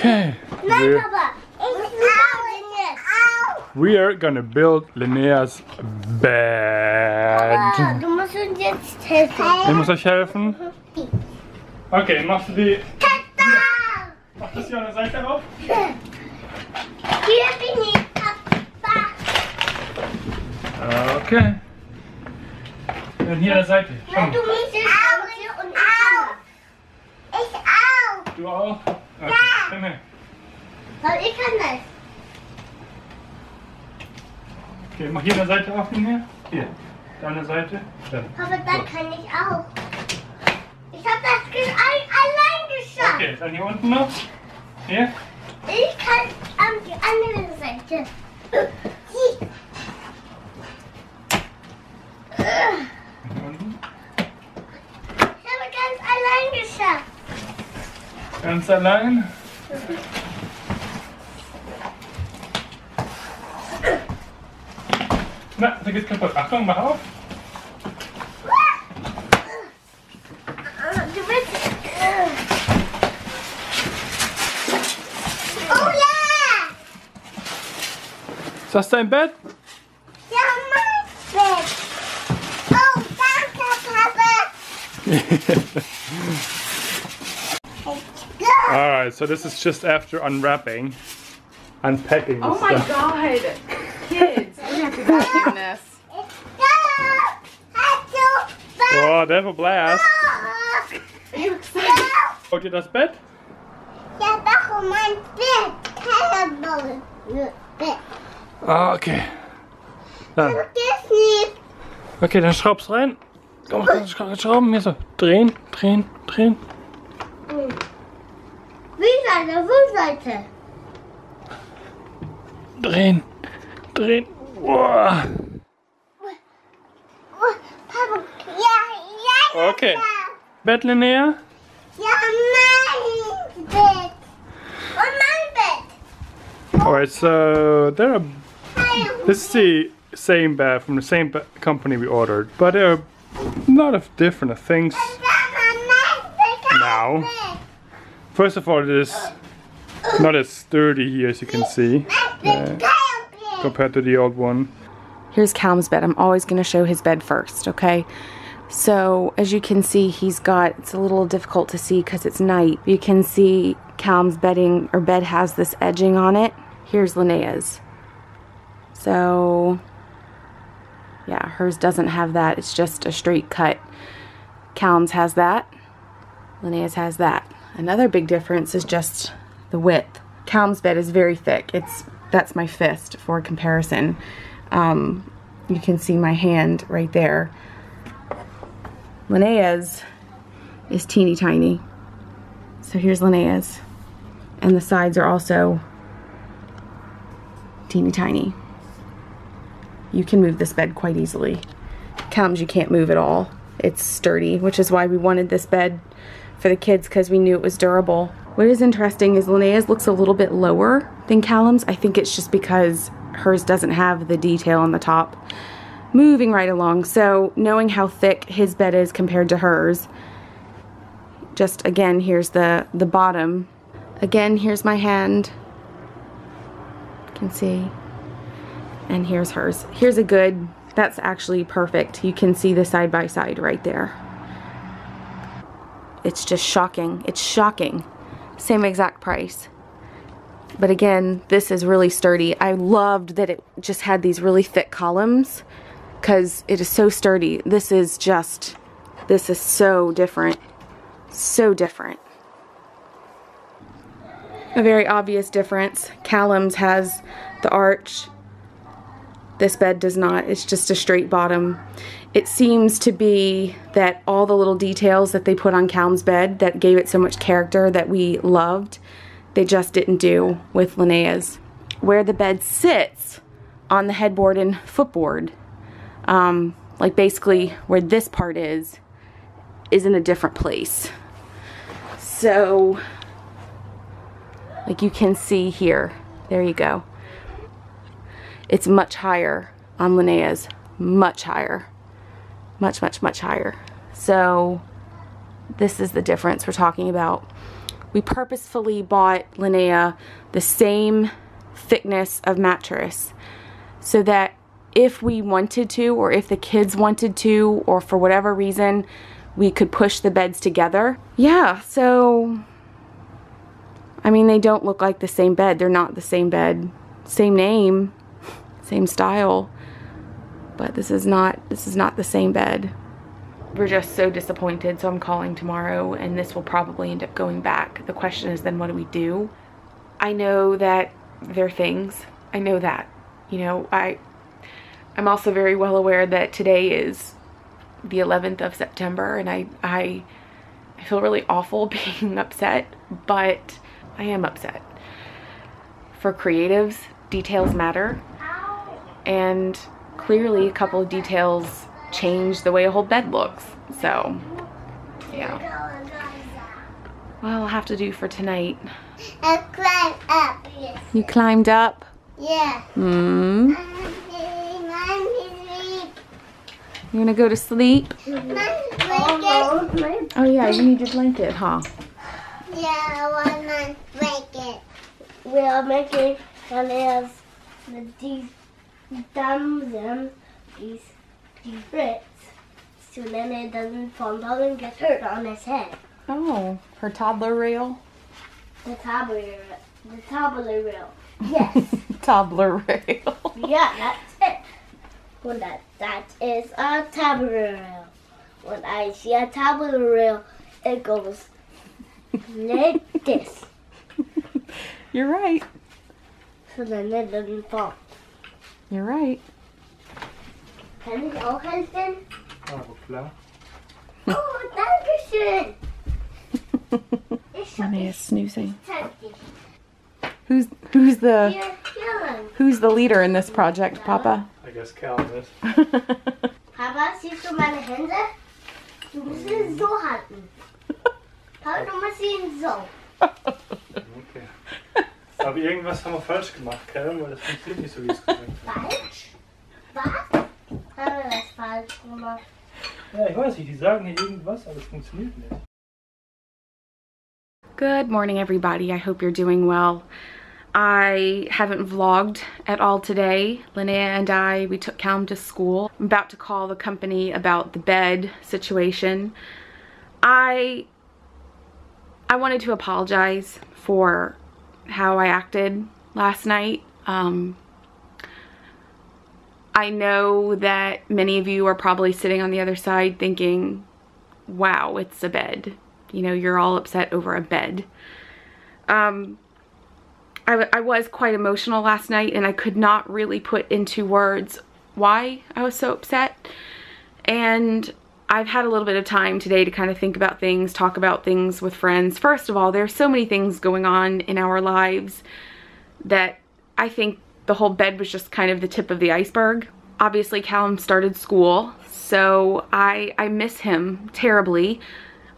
Okay. We are gonna build Linneas bed. Du musst uns jetzt helfen. Ich muss euch helfen. Okay, machst du die... Mach das hier an der Seite auf. Hier bin ich, Papa. Okay. Und hier an der Seite. Du musst es auch und ich auch. Du auch? Okay. Ja. Komm her. Weil ich kann das. Okay, mach hier an der Seite auf, hier. Hier. Da an der Seite. Dann. Aber dann kann ich auch. Ich habe das allein geschafft. Okay, dann hier unten noch. Hier. Ich kann an die andere Seite. Hier. Hier unten. Ich habe ganz allein geschafft. Ganz allein. Na, da geht's kaputt. Achtung, mach auf. Du willst... Oh ja! Ist das dein Bett? Ja, mein Bett. Oh, danke, Papa. Alright, so this is just after unwrapping, unpacking the Oh my stuff. god! Kids, we have to vacuum this. Oh, they have a blast. Are you excited? Wollt ihr das Bett? Ja, warum mein Bett? Ah, okay. Dann. Das nicht. Okay, dann schraub's rein. Komm, schrauben hier so. Drehen, drehen, drehen. Wie Seite, wo Seite? Drehen, drehen. Boah. Papa, ja. Okay. Bett, Linnea? Ja, mein Bett. Und mein Bett. Alright, so there are. This is the same bed from the same company we ordered, but there are a lot of different things now. First of all, it is not as sturdy here as you can see compared to the old one. Here's Calum's bed. I'm always going to show his bed first, okay? So, as you can see, it's a little difficult to see because it's night. You can see Calum's bed has this edging on it. Here's Linnea's. So, yeah, hers doesn't have that. It's just a straight cut. Calum's has that. Linnea's has that. Another big difference is just the width. Calum's bed is very thick. That's my fist for comparison. You can see my hand right there. Linnea's is teeny tiny. So here's Linnea's. And the sides are also teeny tiny. You can move this bed quite easily. Calum's you can't move at all. It's sturdy, which is why we wanted this bed for the kids, because we knew it was durable. What is interesting is Linnea's looks a little bit lower than Calum's. I think it's just because hers doesn't have the detail on the top. Moving right along, so knowing how thick his bed is compared to hers, just again, here's the bottom. Again, here's my hand. You can see. And here's hers. Here's a good, that's actually perfect. You can see the side by side right there. It's just shocking. It's shocking. Same exact price. But again, this is really sturdy. I loved that it just had these really thick columns because it is so sturdy. This is so different. So different. A very obvious difference. Calum's has the arch. This bed does not. It's just a straight bottom. It seems to be that all the little details that they put on Calum's bed that gave it so much character that we loved, they just didn't do with Linnea's. Where the bed sits on the headboard and footboard, like basically where this part is in a different place. So, like you can see here, there you go. It's much higher on Linnea's, much higher. Much, much, much higher. So this is the difference we're talking about. We purposefully bought Linnea the same thickness of mattress so that if we wanted to, or if the kids wanted to, or for whatever reason, we could push the beds together. Yeah, so, I mean, they don't look like the same bed. They're not the same bed. Same name, same style, but this is not the same bed. We're just so disappointed, so I'm calling tomorrow, and this will probably end up going back. The question is then what do we do? I know that there are things. I know that. You know, I'm also very well aware that today is the 11th of September, and I feel really awful being upset, but I am upset. For creatives, details matter, and clearly a couple of details change the way a whole bed looks. So, yeah. Well, I'll have to do for tonight. I climbed up. Yes. You climbed up? Yeah. Hmm. You're gonna go to sleep? Oh yeah, you need your blanket, huh? Yeah, I want my blanket. We are making Linea's these these bricks, so Linea doesn't fall down and get hurt on his head. Oh, her toddler rail? The toddler rail. Yes. Toddler rail. Yeah, that's it. Well, that is a toddler rail. When I see a toddler rail, it goes like this. You're right. So then it doesn't fall. You're right. Kann ich auch helfen? Aber klar. Oh, danke schön. Linea's snoozing. Zeig dich. Who's the leader in this project, Papa? I guess Calvin is. Papa, siehst du meine Hände? Du musst ihn so halten. Papa, du musst ihn so. Okay. Aber irgendwas haben wir falsch gemacht, Calvin, weil das funktioniert nicht so, wie es gesagt hat. Falsch? Was? Haben wir das falsch gemacht? Ja, ich weiß nicht, die sagen hier irgendwas, aber es funktioniert nicht. Good morning, everybody. I hope you're doing well. I haven't vlogged at all today. Linnea and we took Calum to school. I'm about to call the company about the bed situation. I wanted to apologize for how I acted last night. I know that many of you are probably sitting on the other side thinking, wow, it's a bed. You know, you're all upset over a bed. I was quite emotional last night, and I could not really put into words why I was so upset. And I've had a little bit of time today to kind of think about things, talk about things with friends. First of all, there's so many things going on in our lives that I think the whole bed was just kind of the tip of the iceberg. Obviously, Callum started school, so I miss him terribly.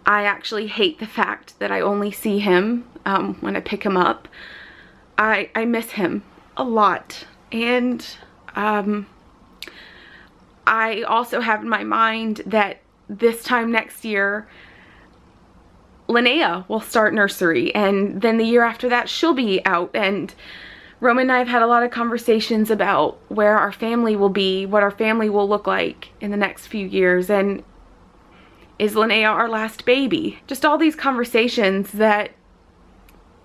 I actually hate the fact that I only see him when I pick him up. I miss him a lot, and I also have in my mind that this time next year Linnea will start nursery, and then the year after that she'll be out, and Roman and I have had a lot of conversations about where our family will be, what our family will look like in the next few years, and is Linnea our last baby? Just all these conversations that,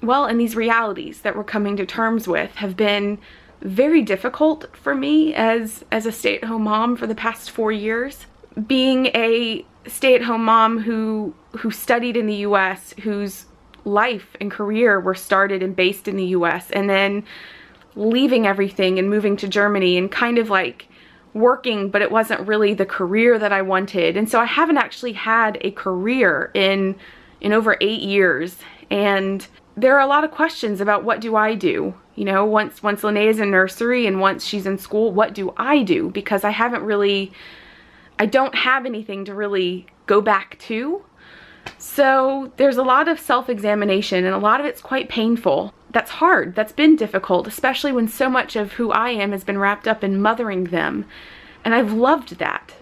well, and these realities that we're coming to terms with have been very difficult for me as a stay-at-home mom for the past 4 years. Being a stay-at-home mom who studied in the US, whose life and career were started and based in the US, and then leaving everything and moving to Germany and kind of like working, but it wasn't really the career that I wanted. And so I haven't actually had a career in over 8 years. And there are a lot of questions about what do I do? You know, once Linnea's in nursery and once she's in school, what do I do? Because I don't have anything to really go back to. So there's a lot of self-examination, and a lot of it's quite painful. That's hard. That's been difficult, especially when so much of who I am has been wrapped up in mothering them. And I've loved that.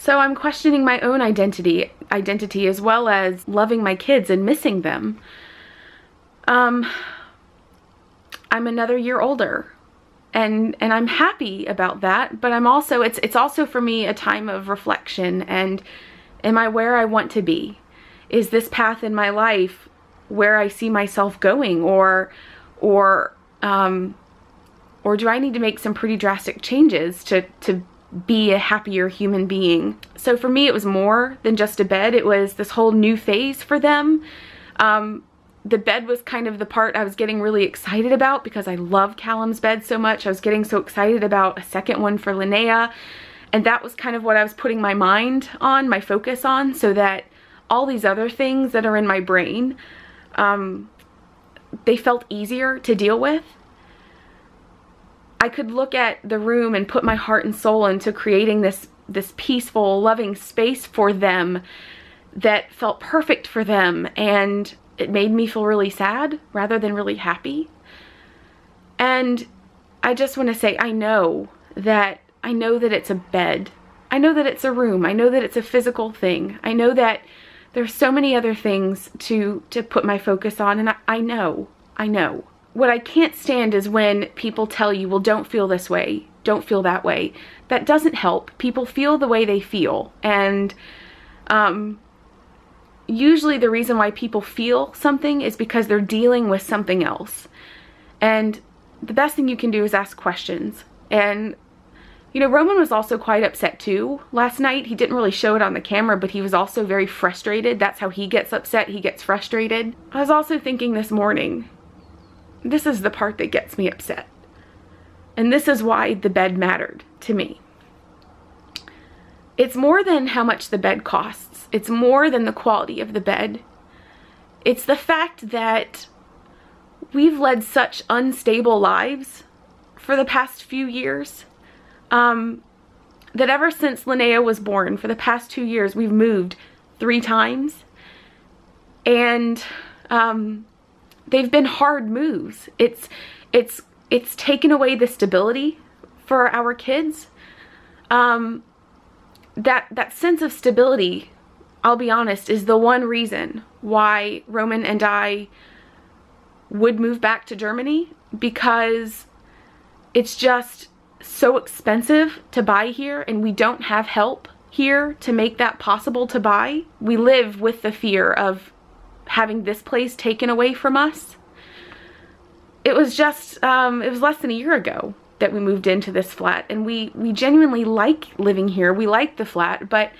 So I'm questioning my own identity as well as loving my kids and missing them. I'm another year older, and I'm happy about that, but I'm also, it's also for me a time of reflection, and am I where I want to be? Is this path in my life where I see myself going, or do I need to make some pretty drastic changes to be a happier human being? So for me, it was more than just a bed. It was this whole new phase for them. The bed was kind of the part I was getting really excited about because I love Callum's bed so much. I was getting so excited about a second one for Linnea, and that was kind of what I was putting my mind on, my focus on, so that all these other things that are in my brain, they felt easier to deal with. I could look at the room and put my heart and soul into creating this peaceful, loving space for them that felt perfect for them, and it made me feel really sad rather than really happy. And I just want to say, I know that it's a bed. I know that it's a room. I know that it's a physical thing. I know that there's so many other things to put my focus on, and I know. What I can't stand is when people tell you, well, don't feel this way, don't feel that way. That doesn't help. People feel the way they feel, and usually the reason why people feel something is because they're dealing with something else. And the best thing you can do is ask questions. And you know, Roman was also quite upset too last night. He didn't really show it on the camera, but he was also very frustrated. That's how he gets upset. He gets frustrated. I was also thinking this morning, this is the part that gets me upset. And this is why the bed mattered to me. It's more than how much the bed costs. It's more than the quality of the bed. It's the fact that we've led such unstable lives for the past few years. That ever since Linnea was born, for the past 2 years, we've moved 3 times. And they've been hard moves. It's taken away the stability for our kids. That sense of stability, I'll be honest, is the one reason why Roman and I would move back to Germany, because it's just so expensive to buy here, and we don't have help here to make that possible to buy. We live with the fear of having this place taken away from us. It was just, it was less than a year ago that we moved into this flat, and we genuinely like living here. We like the flat, but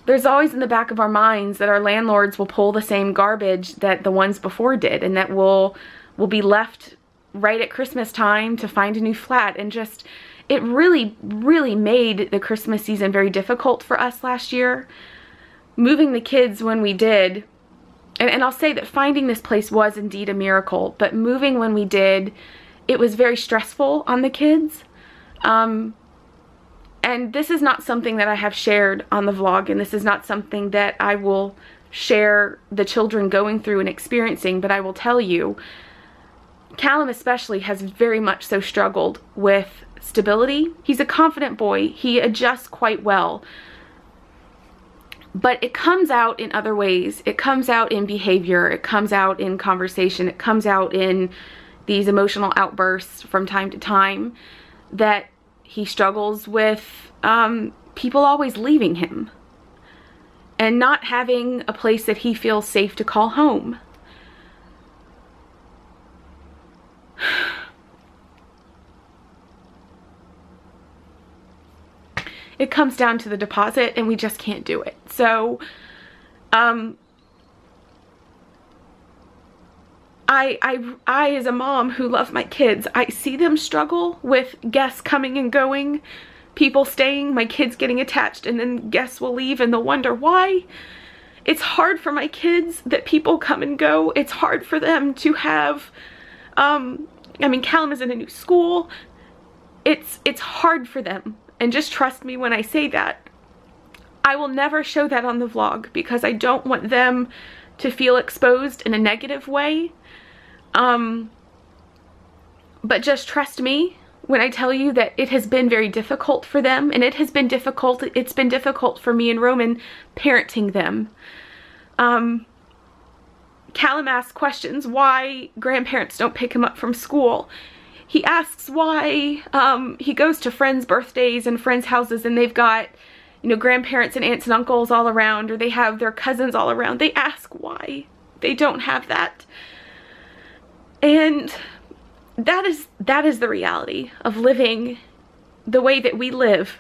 there's always in the back of our minds that our landlords will pull the same garbage that the ones before did, and that we'll be left right at Christmas time to find a new flat. And just, it really made the Christmas season very difficult for us last year. Moving the kids when we did, and I'll say that finding this place was indeed a miracle, but moving when we did, it was very stressful on the kids. And this is not something that I have shared on the vlog, and this is not something that I will share the children going through and experiencing, but I will tell you, Callum especially has very much so struggled with stability. He's a confident boy. He adjusts quite well. But it comes out in other ways. It comes out in behavior. It comes out in conversation. It comes out in these emotional outbursts from time to time, that he struggles with people always leaving him and not having a place that he feels safe to call home. It comes down to the deposit, and we just can't do it. So I as a mom who loves my kids, I see them struggle with guests coming and going, people staying, my kids getting attached, and then guests will leave and they'll wonder why. It's hard for my kids that people come and go. It's hard for them to have, I mean, Callum is in a new school. It's hard for them. And just trust me when I say that. I will never show that on the vlog because I don't want them to feel exposed in a negative way. But just trust me when I tell you that it has been very difficult for them, and it's been difficult for me and Roman parenting them. Callum asks questions why grandparents don't pick him up from school. He asks why he goes to friends' birthdays and friends' houses and they've got, you know, grandparents and aunts and uncles all around, or they have their cousins all around. They ask why they don't have that. And that is the reality of living the way that we live.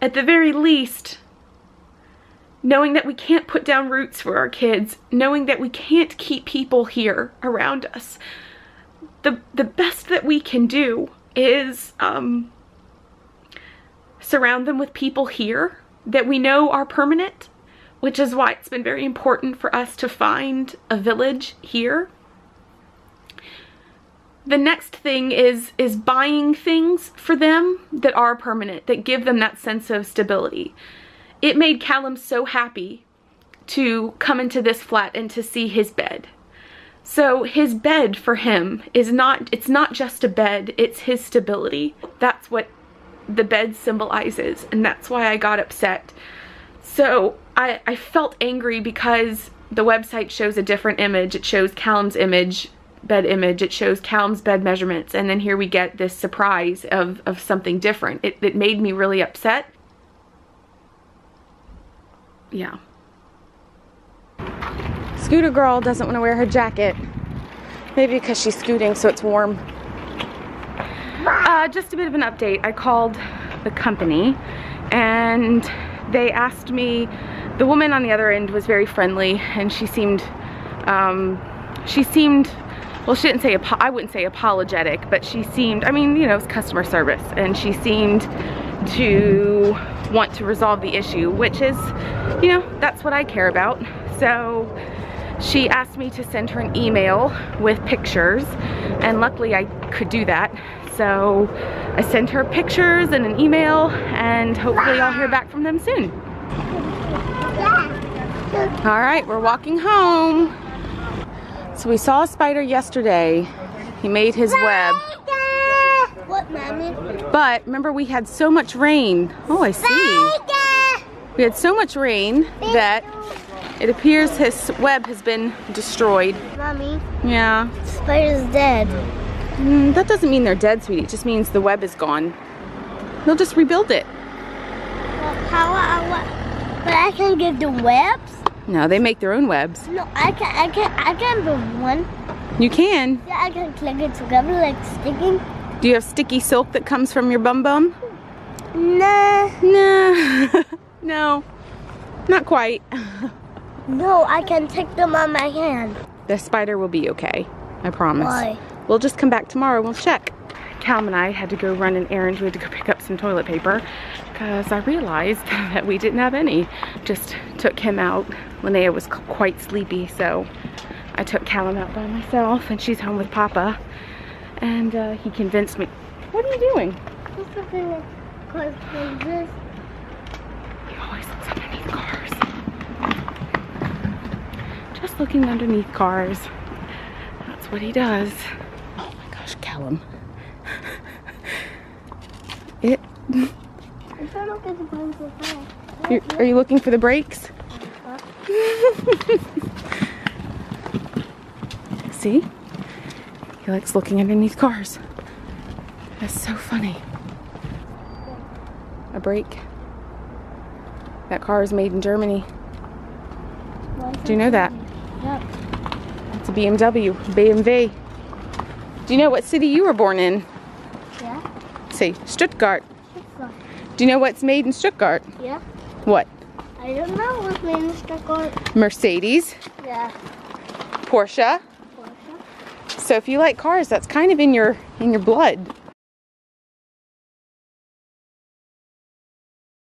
At the very least, knowing that we can't put down roots for our kids, knowing that we can't keep people here around us, the best that we can do is surround them with people here that we know are permanent, which is why it's been very important for us to find a village here. The next thing is buying things for them that are permanent, that give them that sense of stability. It made Callum so happy to come into this flat and to see his bed. So his bed for him is it's not just a bed, it's his stability. That's what the bed symbolizes, and that's why I got upset. So I felt angry because the website shows a different image. It shows Callum's bed image, it shows Callum's bed measurements, and then here we get this surprise of something different. It made me really upset. Yeah. Scooter girl doesn't want to wear her jacket. Maybe because she's scooting so it's warm. Just a bit of an update. I called the company and they asked me, the woman on the other end was very friendly and she seemed, well, she didn't say, I wouldn't say apologetic, but she seemed, I mean, you know, it's customer service, and she seemed to want to resolve the issue, which is, you know, that's what I care about. So she asked me to send her an email with pictures, and luckily I could do that. So I sent her pictures and an email, and hopefully I'll hear back from them soon. All right, we're walking home. So we saw a spider yesterday. He made his web. What, Mommy? But remember, we had so much rain. Oh, I see. We had so much rain that it appears his web has been destroyed. Mommy? Yeah. The spider's dead. That doesn't mean they're dead, sweetie. It just means the web is gone. They'll just rebuild it. Well, but I can give them webs? No, they make their own webs. No, I can build one. You can? Yeah, I can click it together like sticking. Do you have sticky silk that comes from your bum bum? Nah. Nah. No, not quite. No, I can take them on my hand. The spider will be okay, I promise. Why? We'll just come back tomorrow, we'll check. Callum and I had to go run an errand. We had to go pick up some toilet paper because I realized that we didn't have any. Just took him out. Linnea was quite sleepy, so I took Callum out by myself, and she's home with Papa. And he convinced me. What are you doing? Just looking at cars like this. He always looks underneath cars. Just looking underneath cars. That's what he does. Oh my gosh, Callum. Are you looking for the brakes? See? He likes looking underneath cars. That's so funny. A brake. That car is made in Germany. Do you know that? Yep. It's a BMW. Do you know what city you were born in? Yeah. Say, Stuttgart. Do you know what's made in Stuttgart? Yeah. What? I don't know what's made in Stuttgart. Mercedes. Yeah. Porsche. So if you like cars, that's kind of in your blood.